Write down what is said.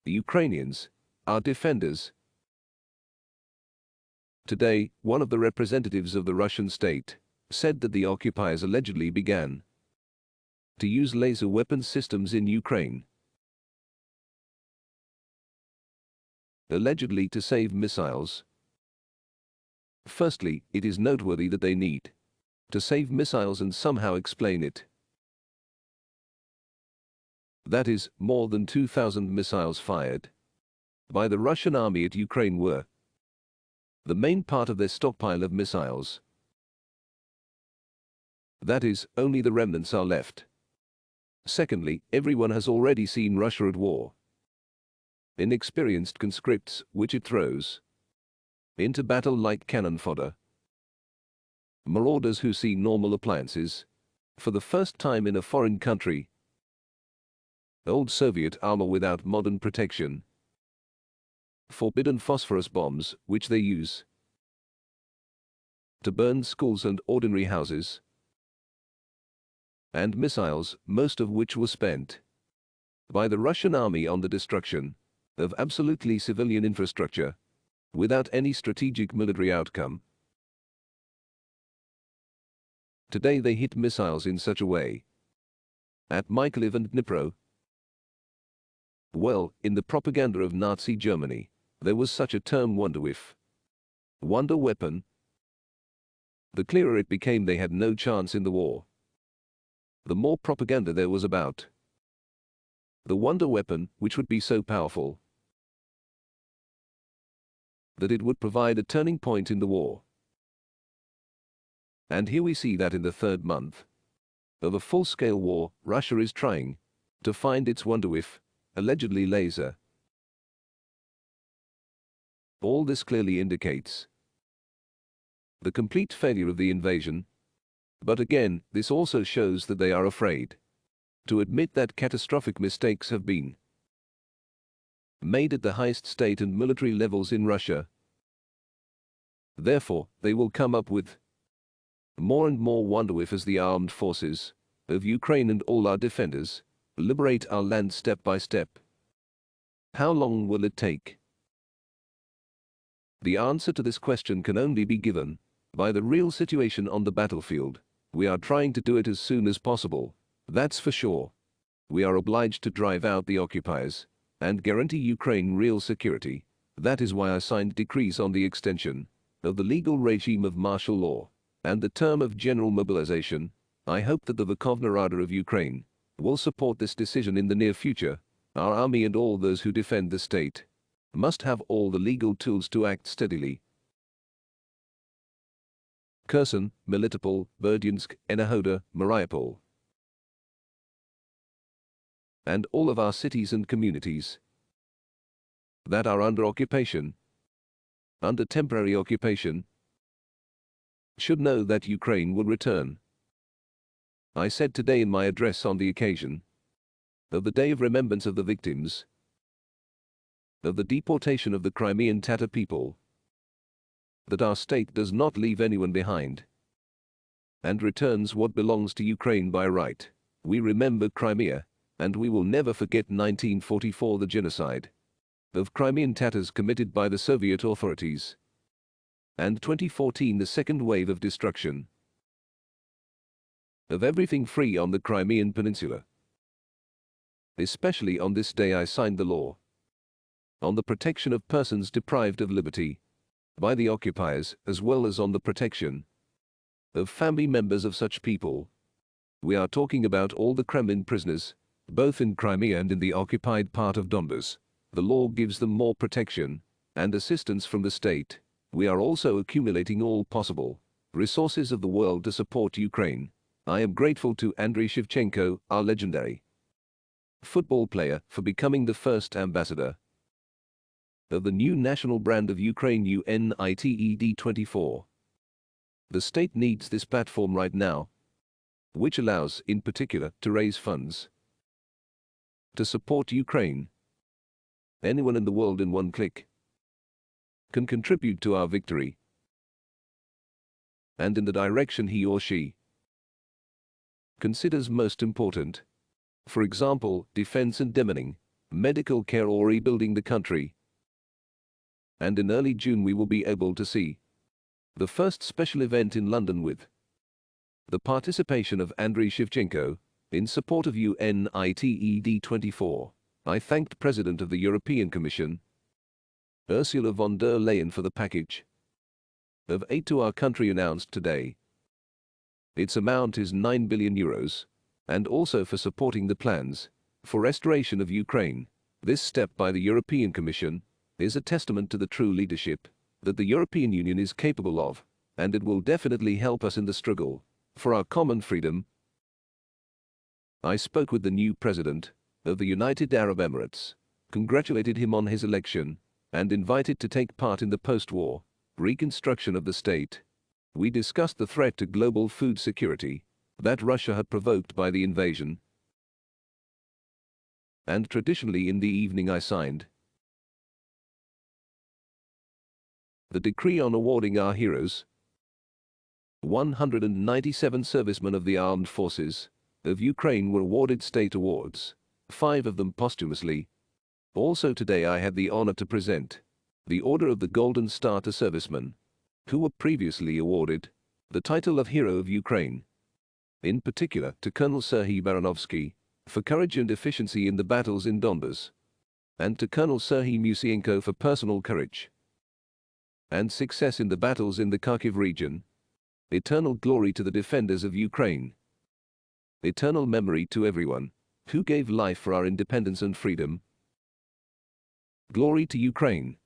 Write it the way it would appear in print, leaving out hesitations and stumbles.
The Ukrainians are defenders. Today, one of the representatives of the Russian state said that the occupiers allegedly began to use laser weapon systems in Ukraine, allegedly to save missiles. Firstly, it is noteworthy that they need to save missiles and somehow explain it. That is, more than 2,000 missiles fired by the Russian army at Ukraine were the main part of their stockpile of missiles. That is, only the remnants are left. Secondly, everyone has already seen Russia at war. Inexperienced conscripts, which it throws into battle like cannon fodder. Marauders who see normal appliances for the first time in a foreign country. Old Soviet armor without modern protection. Forbidden phosphorus bombs, which they use to burn schools and ordinary houses. And missiles, most of which were spent by the Russian army on the destruction of absolutely civilian infrastructure, without any strategic military outcome. Today they hit missiles in such a way at Mykolaiv and Dnipro. Well, in the propaganda of Nazi Germany, there was such a term wonderwif. Wonder weapon. The clearer it became they had no chance in the war, the more propaganda there was about the wonder weapon, which would be so powerful that it would provide a turning point in the war. And here we see that in the third month of a full-scale war, Russia is trying to find its wonderwif, allegedly laser. All this clearly indicates the complete failure of the invasion. But again, this also shows that they are afraid to admit that catastrophic mistakes have been made at the highest state and military levels in Russia. Therefore, they will come up with more and more wonderwif as the armed forces of Ukraine and all our defenders liberate our land step by step. How long will it take? The answer to this question can only be given by the real situation on the battlefield. We are trying to do it as soon as possible, that's for sure. We are obliged to drive out the occupiers and guarantee Ukraine real security. That is why I signed decrees on the extension of the legal regime of martial law and the term of general mobilization. I hope that the Verkhovna Rada of Ukraine will support this decision in the near future. Our army and all those who defend the state must have all the legal tools to act steadily. Kherson, Melitopol, Radyansk, Enohoda, Mariupol, and all of our cities and communities that are under occupation, under temporary occupation, should know that Ukraine will return. I said today in my address on the occasion of the Day of Remembrance of the victims of the deportation of the Crimean Tatar people, that our state does not leave anyone behind and returns what belongs to Ukraine by right. We remember Crimea, and we will never forget 1944, the genocide of Crimean Tatars committed by the Soviet authorities, and 2014, the second wave of destruction of everything free on the Crimean Peninsula. Especially on this day I signed the law on the protection of persons deprived of liberty by the occupiers, as well as on the protection of family members of such people. We are talking about all the Kremlin prisoners, both in Crimea and in the occupied part of Donbas. The law gives them more protection and assistance from the state. We are also accumulating all possible resources of the world to support Ukraine. I am grateful to Andriy Shevchenko, our legendary football player, for becoming the first ambassador of the new national brand of Ukraine, UNITED 24. The state needs this platform right now, which allows, in particular, to raise funds to support Ukraine. Anyone in the world in one click can contribute to our victory and in the direction he or she considers most important. For example, defense and demining. medical care or rebuilding the country. And in early June we will be able to see the first special event in London with the participation of Andriy Shevchenko in support of UNITED 24. I thanked President of the European Commission, Ursula von der Leyen, for the package of aid to our country announced today. Its amount is €9 billion, and also for supporting the plans for restoration of Ukraine. This step by the European Commission is a testament to the true leadership that the European Union is capable of, and it will definitely help us in the struggle for our common freedom. I spoke with the new president of the United Arab Emirates, congratulated him on his election, and invited to take part in the post-war reconstruction of the state. We discussed the threat to global food security that Russia had provoked by the invasion. And traditionally in the evening I signed the decree on awarding our heroes. 197 servicemen of the armed forces of Ukraine were awarded state awards, 5 of them posthumously. Also today I had the honor to present the Order of the Golden Star to servicemen who were previously awarded the title of Hero of Ukraine. In particular to Colonel Serhiy Baranovsky for courage and efficiency in the battles in Donbas, and to Colonel Serhiy Musienko for personal courage and success in the battles in the Kharkiv region. Eternal glory to the defenders of Ukraine. Eternal memory to everyone who gave life for our independence and freedom. Glory to Ukraine.